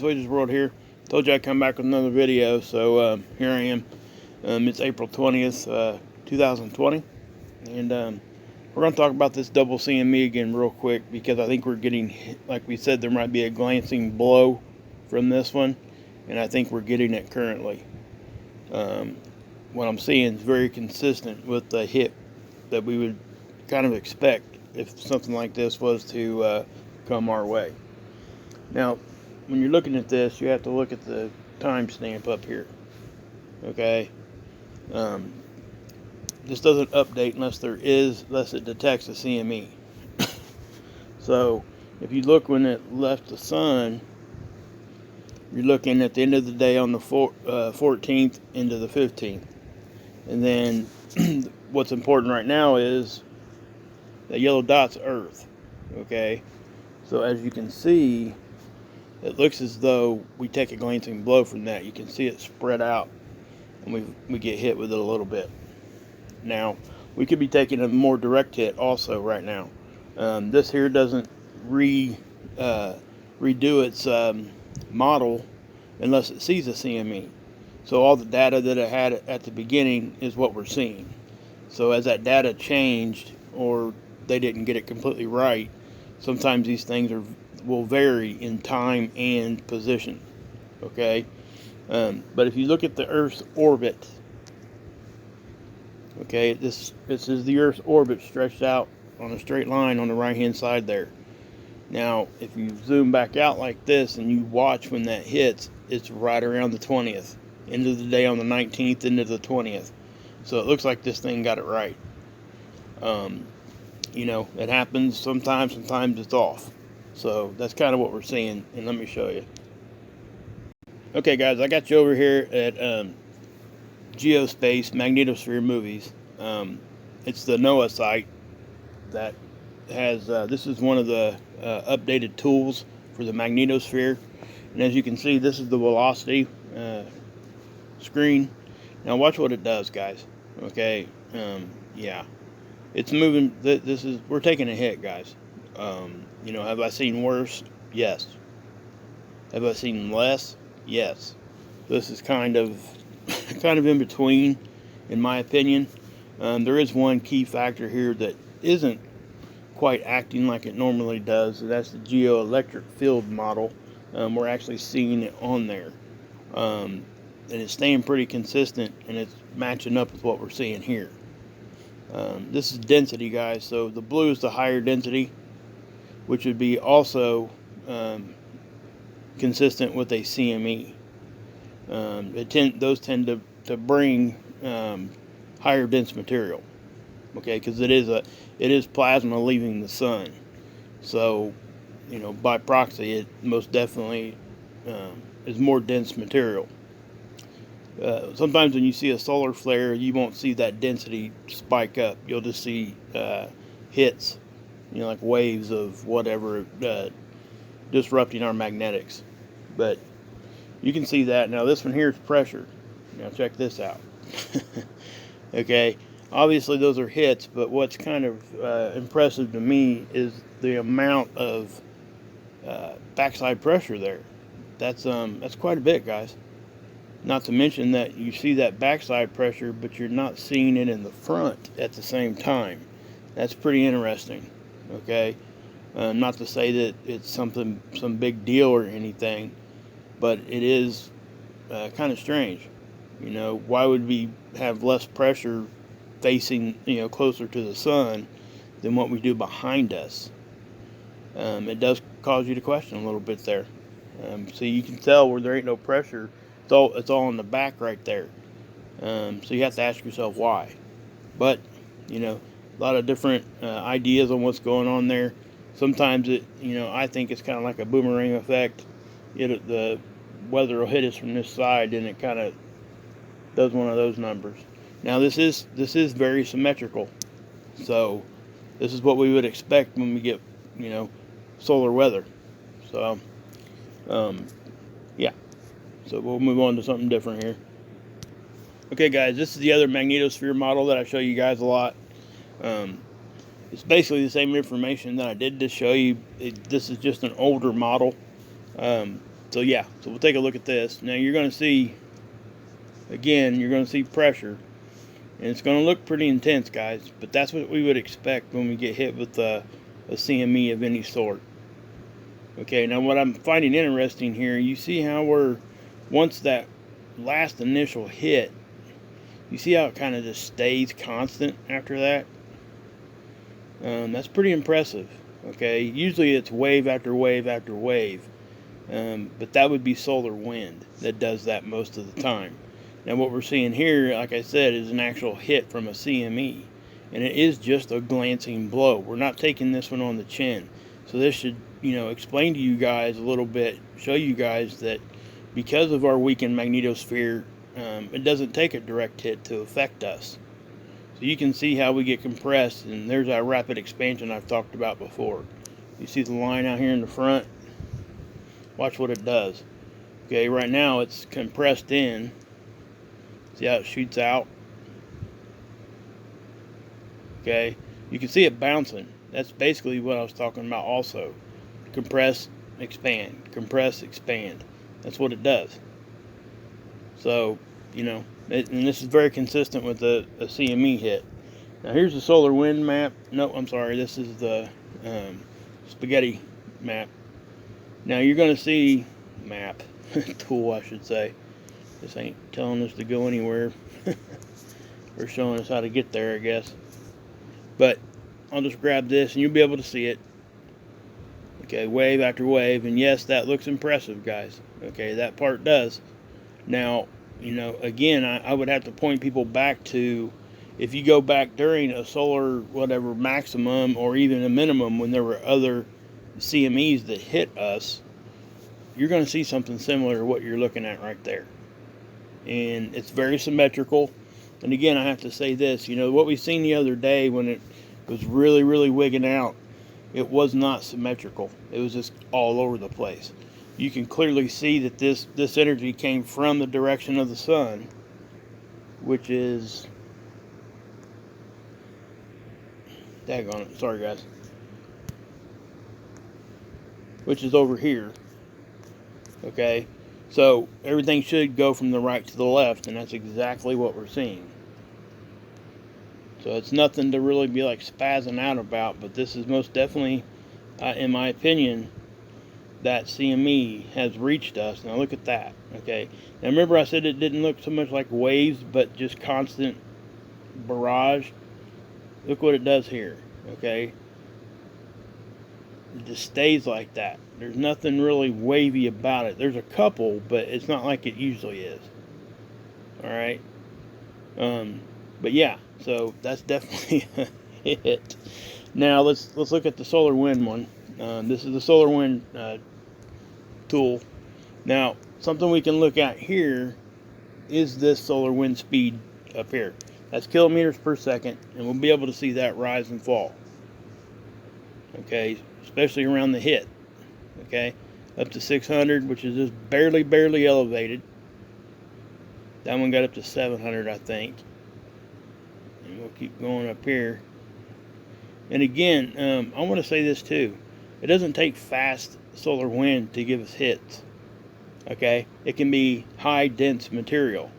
Wages World here. Told you I'd come back with another video, so here I am. It's April 20th, 2020, and we're going to talk about this double CME again real quick, because I think we're getting, like we said, there might be a glancing blow from this one, and I think we're getting it currently. What I'm seeing is very consistent with the hit that we would kind of expect if something like this was to come our way. Now, when you're looking at this, you have to look at the timestamp up here. Okay, this doesn't update unless it detects a CME. So, if you look when it left the sun, you're looking at the end of the day on the 14th into the 15th, and then what's important right now is the yellow dot's Earth. Okay, so as you can see, it looks as though we take a glancing blow from that. You can see it spread out, and we get hit with it a little bit. Now, we could be taking a more direct hit also right now. This here doesn't redo its model unless it sees a CME. So all the data that it had at the beginning is what we're seeing. So as that data changed, or they didn't get it completely right, sometimes these things will vary in time and position. Okay, but if you look at the Earth's orbit, okay, this is the Earth's orbit stretched out on a straight line on the right hand side there. Now, if you zoom back out like this and you watch when that hits, it's right around the 20th, end of the day on the 19th into the 20th. So it looks like this thing got it right. You know, it happens sometimes it's off. So that's kind of what we're seeing, and let me show you. Okay, guys, I got you over here at Geospace Magnetosphere Movies. It's the NOAA site that has, this is one of the updated tools for the magnetosphere. And as you can see, this is the velocity screen. Now watch what it does, guys. Okay, yeah. It's moving, we're taking a hit, guys. You know, have I seen worse? Yes. Have I seen less? Yes. This is kind of in between, in my opinion. There is one key factor here that isn't quite acting like it normally does. That's the geoelectric field model. We're actually seeing it on there. And it's staying pretty consistent, and it's matching up with what we're seeing here. This is density, guys. So the blue is the higher density, which would be also consistent with a CME. Those tend to bring higher dense material. Okay, because it is plasma leaving the sun. So, you know, by proxy, it most definitely is more dense material. Sometimes when you see a solar flare, you won't see that density spike up. You'll just see hits, you know, like waves of whatever disrupting our magnetics. But you can see that. Now this one here is pressure. Now check this out. Okay, obviously those are hits, but what's kind of impressive to me is the amount of backside pressure there. That's quite a bit, guys. Not to mention that you see that backside pressure, but you're not seeing it in the front at the same time. That's pretty interesting. Okay, not to say that it's some big deal or anything, but it is kind of strange. You know, why would we have less pressure facing, you know, closer to the sun than what we do behind us? It does cause you to question a little bit there. So you can tell where there ain't no pressure. It's all in the back right there. So you have to ask yourself why. But, you know, a lot of different ideas on what's going on there. Sometimes I think it's kind of like a boomerang effect. The weather will hit us from this side, and it kind of does one of those numbers. Now this is very symmetrical. So this is what we would expect when we get, you know, solar weather. So, yeah. So we'll move on to something different here. Okay, guys, this is the other magnetosphere model that I show you guys a lot. It's basically the same information that I did to show you. This is just an older model. So yeah, so we'll take a look at this. Now you're going to see, again, you're going to see pressure. And it's going to look pretty intense, guys. But that's what we would expect when we get hit with a CME of any sort. Okay, now what I'm finding interesting here, you see how once that last initial hit, you see how it kind of just stays constant after that? That's pretty impressive. Okay, usually it's wave after wave after wave. But that would be solar wind that does that most of the time. Now what we're seeing here, like I said, is an actual hit from a CME. And it is just a glancing blow. We're not taking this one on the chin. So this should, explain to you guys a little bit, show you guys that because of our weakened magnetosphere, it doesn't take a direct hit to affect us. So you can see how we get compressed, and there's our rapid expansion I've talked about before. You see the line out here in the front? Watch what it does. Okay, right now it's compressed in. See how it shoots out? Okay, you can see it bouncing. That's basically what I was talking about also. Compress, expand, compress, expand. That's what it does. So, and this is very consistent with a CME hit. Now here's the solar wind map. No, I'm sorry, this is the spaghetti map. Now you're going to see map tool, I should say. This ain't telling us to go anywhere. Or showing us how to get there, I guess. But I'll just grab this and you'll be able to see it. Okay, wave after wave, and yes, that looks impressive, guys. Okay, that part does. Now, again, I would have to point people back to, if you go back during a solar whatever maximum or even a minimum when there were other CMEs that hit us, you're going to see something similar to what you're looking at right there. And it's very symmetrical. And again, I have to say this, what we seen the other day when it was really, really wigging out, it was not symmetrical. It was just all over the place. You can clearly see that this energy came from the direction of the sun, which is, daggone it, sorry guys, which is over here. Okay, so everything should go from the right to the left, and that's exactly what we're seeing. So it's nothing to really be like spazzing out about, but this is most definitely, in my opinion, that CME has reached us. Now look at that. Okay, now remember I said it didn't look so much like waves, but just constant barrage. Look what it does here. Okay, it just stays like that. There's nothing really wavy about it. There's a couple, but it's not like it usually is. All right. But yeah, so that's definitely a hit. Now let's look at the solar wind one. This is the solar wind tool. Now something we can look at here is this solar wind speed up here. That's kilometers per second, and we'll be able to see that rise and fall. Okay, especially around the hit. Okay, up to 600, which is just barely elevated. That one got up to 700, I think. And we'll keep going up here. And again, I want to say this too. It doesn't take fast solar wind to give us hits. Okay, it can be high dense material.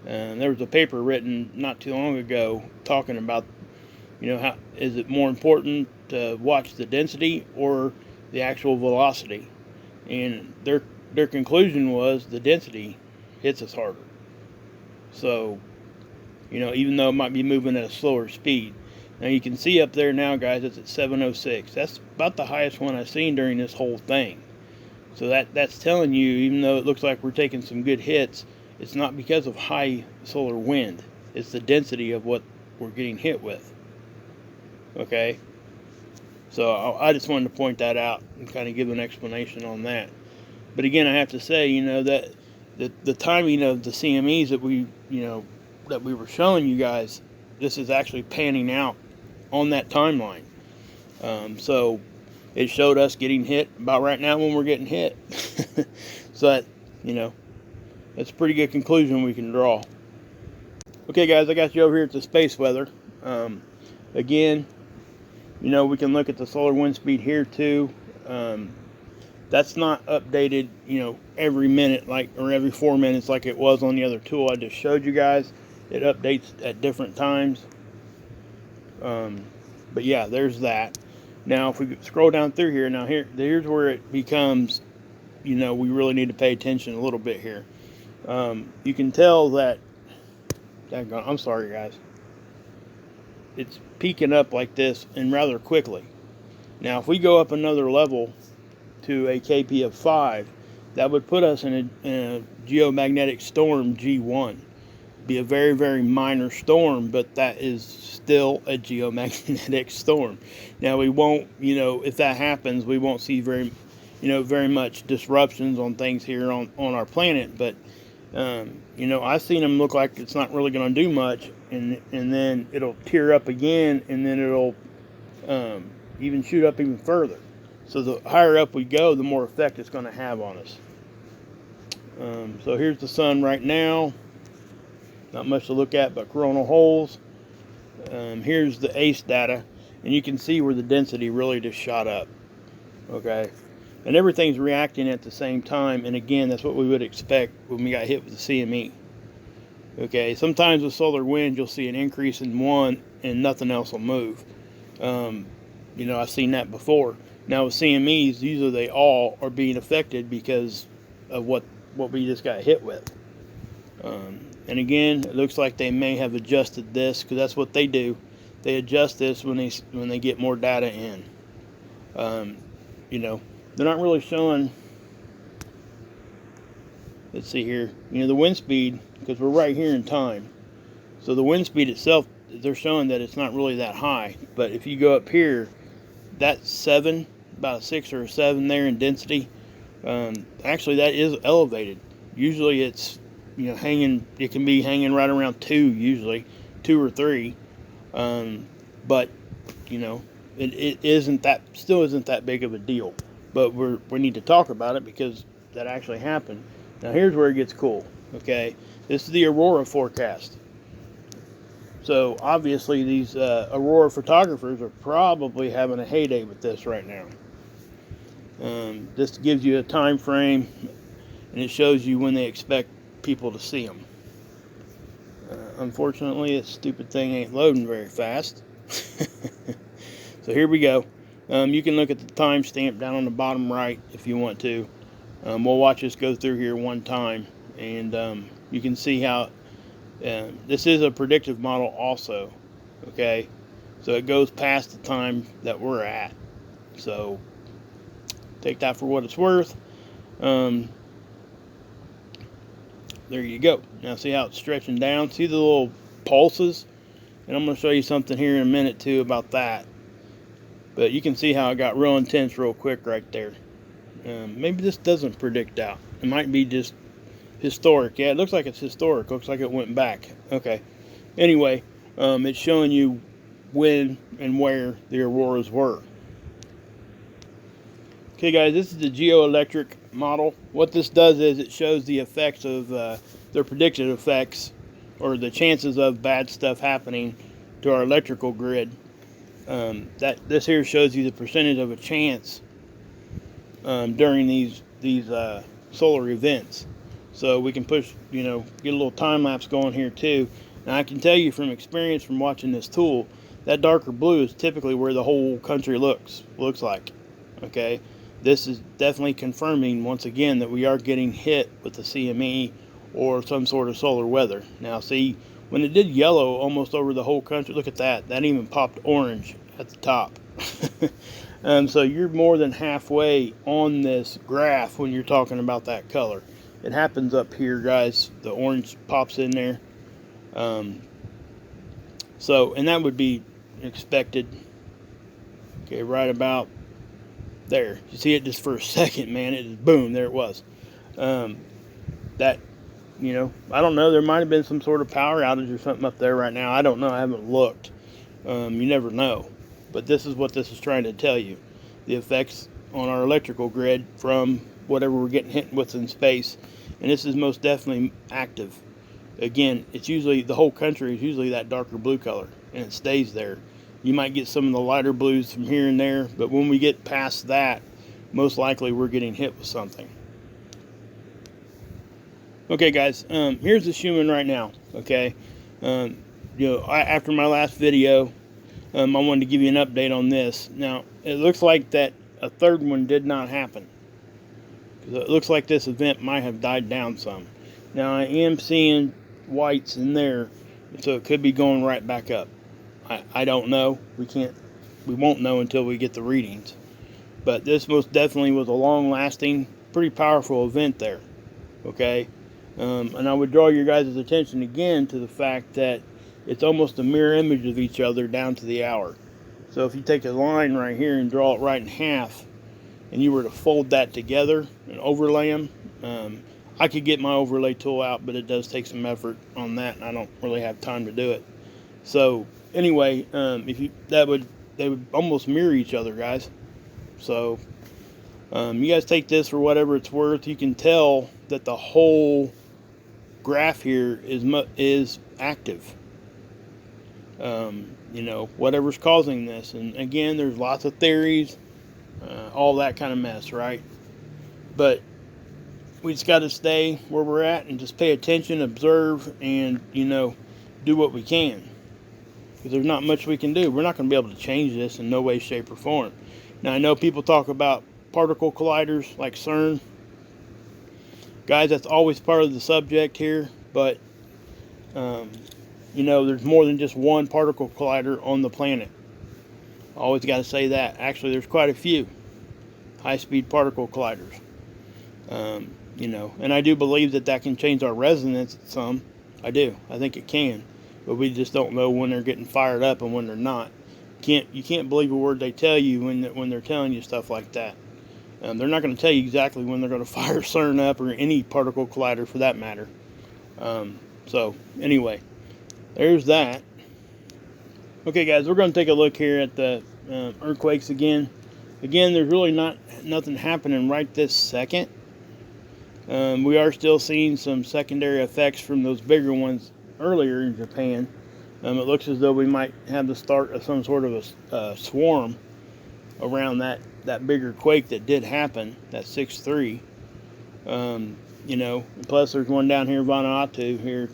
There was a paper written not too long ago talking about, how is it more important to watch the density or the actual velocity? And their conclusion was the density hits us harder. So, even though it might be moving at a slower speed. Now you can see up there now, guys, it's at 706. That's about the highest one I've seen during this whole thing. So that's telling you, even though it looks like we're taking some good hits, it's not because of high solar wind. It's the density of what we're getting hit with. Okay? So I just wanted to point that out and kind of give an explanation on that. But again, I have to say, that the timing of the CMEs that we were showing you guys, this is actually panning out on that timeline. So it showed us getting hit about right now when we're getting hit. So that, that's a pretty good conclusion we can draw. Okay, guys, I got you over here at the space weather. Again, we can look at the solar wind speed here too. That's not updated, every minute, or every 4 minutes like it was on the other tool I just showed you guys. It updates at different times. But yeah, there's that. Now, if we scroll down through here, here's where it becomes, we really need to pay attention a little bit here. You can tell that, I'm sorry guys, it's peaking up like this and rather quickly. Now, if we go up another level to a KP of 5, that would put us in a geomagnetic storm G1. Be a very, very minor storm, but that is still a geomagnetic storm. Now, we won't, if that happens, we won't see very much disruptions on things here on our planet, but I've seen them look like it's not really going to do much, and then it'll tear up again, and then it'll even shoot up even further. So the higher up we go, the more effect it's going to have on us. So here's the sun right now. Not much to look at but coronal holes. Here's the ACE data, and you can see where the density really just shot up. Okay, and everything's reacting at the same time, and again, that's what we would expect when we got hit with the CME. Okay, sometimes with solar wind, you'll see an increase in one and nothing else will move. I've seen that before. Now with CMEs, usually they all are being affected because of what we just got hit with. And again, it looks like they may have adjusted this, because that's what they do. They adjust this when they get more data in. They're not really showing. Let's see here. The wind speed, because we're right here in time. So the wind speed itself, they're showing that it's not really that high. But if you go up here, that's 7, about a 6 or a 7 there in density. Actually, that is elevated. Usually it's hanging. It can be hanging right around 2, usually 2 or 3. But it isn't that. Still isn't that big of a deal. But we need to talk about it because that actually happened. Now here's where it gets cool. Okay, this is the aurora forecast. So obviously these aurora photographers are probably having a heyday with this right now. This gives you a time frame, and it shows you when they expect people to see them. Unfortunately, this stupid thing ain't loading very fast. So here we go. You can look at the timestamp down on the bottom right if you want to. We'll watch this go through here one time, and you can see how this is a predictive model also. Okay, so it goes past the time that we're at. So take that for what it's worth. There you go. Now see how it's stretching down? See the little pulses? And I'm going to show you something here in a minute too about that. But you can see how it got real intense real quick right there. Maybe this doesn't predict out. It might be just historic. Yeah, it looks like it's historic. Looks like it went back. Okay. Anyway, it's showing you when and where the auroras were. Okay guys, this is the geoelectric model. What this does is it shows the effects of their predicted effects, or the chances of bad stuff happening to our electrical grid. This here shows you the percentage of a chance during these solar events. So we can push, get a little time lapse going here too. Now I can tell you from experience from watching this tool, that darker blue is typically where the whole country looks like. Okay. This is definitely confirming once again that we are getting hit with the CME or some sort of solar weather. Now see, when it did yellow almost over the whole country, look at that. That even popped orange at the top. So you're more than halfway on this graph when you're talking about that color. It happens up here, guys. The orange pops in there. And that would be expected. Okay, right about there. You see it just for a second, man. It just boom, there it was. I don't know. There might have been some sort of power outage or something up there right now. I don't know. I haven't looked. You never know. But this is what this is trying to tell you. The effects on our electrical grid from whatever we're getting hit with in space. And this is most definitely active. Again, it's usually, the whole country is usually that darker blue color. And it stays there. You might get some of the lighter blues from here and there. But when we get past that, most likely we're getting hit with something. Okay, guys, here's the Schumann right now. Okay, after my last video, I wanted to give you an update on this. Now, it looks like that a third one did not happen. It looks like this event might have died down some. Now, I am seeing whites in there, so it could be going right back up. I don't know. We won't know until we get the readings. But this most definitely was a long-lasting, pretty powerful event there. Okay? And I would draw your guys' attention again to the fact that it's almost a mirror image of each other down to the hour. So if you take a line right here and draw it right in half, and you were to fold that together and overlay them, I could get my overlay tool out, but it does take some effort on that, and I don't really have time to do it. So anyway, they would almost mirror each other, guys. So you guys take this for whatever it's worth. You can tell that the whole graph here is active. Whatever's causing this, and again, there's lots of theories, all that kind of mess, right? But we just got to stay where we're at and just pay attention, observe, and do what we can, because there's not much we can do. We're not going to be able to change this in no way, shape, or form. Now, I know people talk about particle colliders like CERN. Guys, that's always part of the subject here, but there's more than just one particle collider on the planet. Always got to say that. Actually, there's quite a few high-speed particle colliders. And I do believe that can change our resonance some. I do. I think it can. But we just don't know when they're getting fired up and when they're not. You can't believe a word they tell you when they're telling you stuff like that. They're not going to tell you exactly when they're going to fire CERN up, or any particle collider for that matter. So anyway, there's that. Okay, guys, we're going to take a look here at the earthquakes again. Again, there's really nothing happening right this second. We are still seeing some secondary effects from those bigger ones earlier in Japan. It looks as though we might have the start of some sort of a swarm around that bigger quake that did happen, that 6.3. Plus there's one down here, Vanuatu here,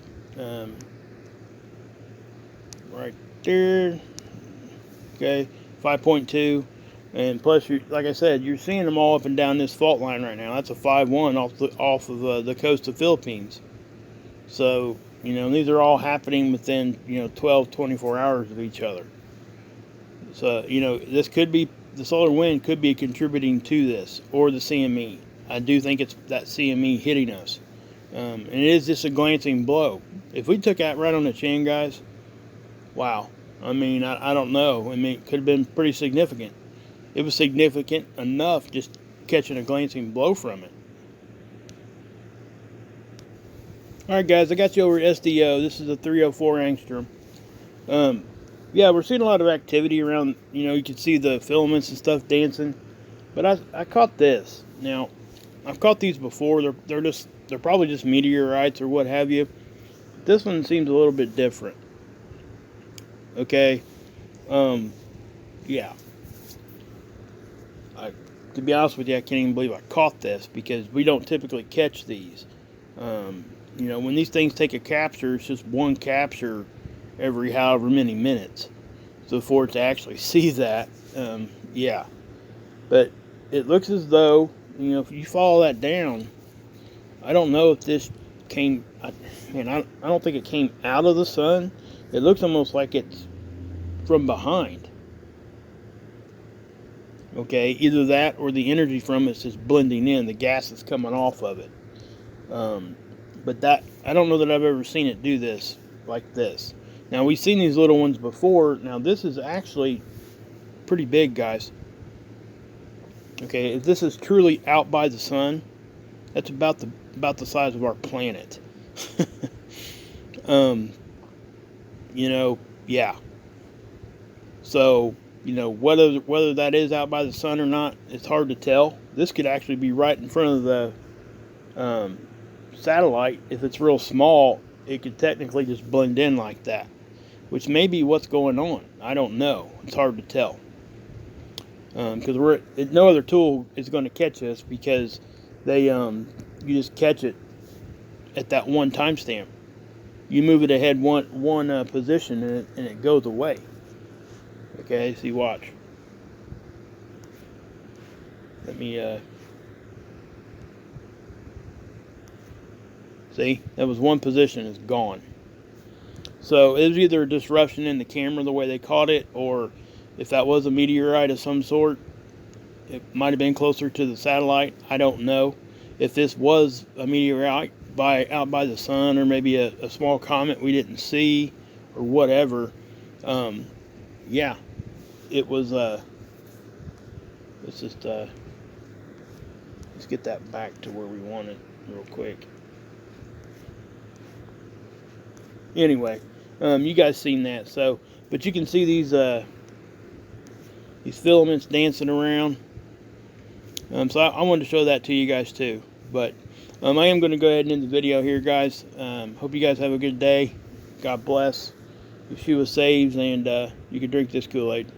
right there. Okay, 5.2. And plus, like I said, you're seeing them all up and down this fault line right now. That's a 5.1 off of the coast of Philippines. So, these are all happening within, 12, 24 hours of each other. So, this could be, the solar wind could be contributing to this, or the CME. I do think it's that CME hitting us. And it is just a glancing blow. If we took that right on the chin, guys, wow. I don't know. It could have been pretty significant. It was significant enough just catching a glancing blow from it. Alright, guys, I got you over at SDO. This is a 304 angstrom. Yeah, we're seeing a lot of activity around. You can see the filaments and stuff dancing. But I caught this. Now, I've caught these before. They're probably just meteorites or what have you. This one seems a little bit different. Okay. Yeah. To be honest with you, I can't even believe I caught this, because we don't typically catch these. When these things take a capture, it's just one capture every however many minutes. So for it to actually see that, yeah. But it looks as though, if you follow that down, I don't know if this came, I don't think it came out of the sun. It looks almost like it's from behind. Okay, either that or the energy from it's just blending in. The gas is coming off of it. But I don't know that I've ever seen it do this like this. Now, we've seen these little ones before. Now, this is actually pretty big, guys. Okay, if this is truly out by the sun, that's about the size of our planet. Yeah. So, whether that is out by the sun or not, it's hard to tell. This could actually be right in front of the satellite. If it's real small, it could technically just blend in like that, which may be what's going on. I don't know. It's hard to tell. because no other tool is going to catch us, because they you just catch it at that one timestamp. You move it ahead one position, and it goes away. Okay, see, watch. Let me see, that was one position, it's gone. So it was either a disruption in the camera, the way they caught it, or if that was a meteorite of some sort, it might have been closer to the satellite. I don't know. If this was a meteorite out by the sun, or maybe a small comet we didn't see, or whatever, yeah, it was. Let's just let's get that back to where we want it real quick. Anyway, you guys seen that, so, but you can see these filaments dancing around. So I wanted to show that to you guys too. But I am going to go ahead and end the video here, guys. Hope you guys have a good day. God bless. Yeshua saves, and you can drink this Kool-Aid.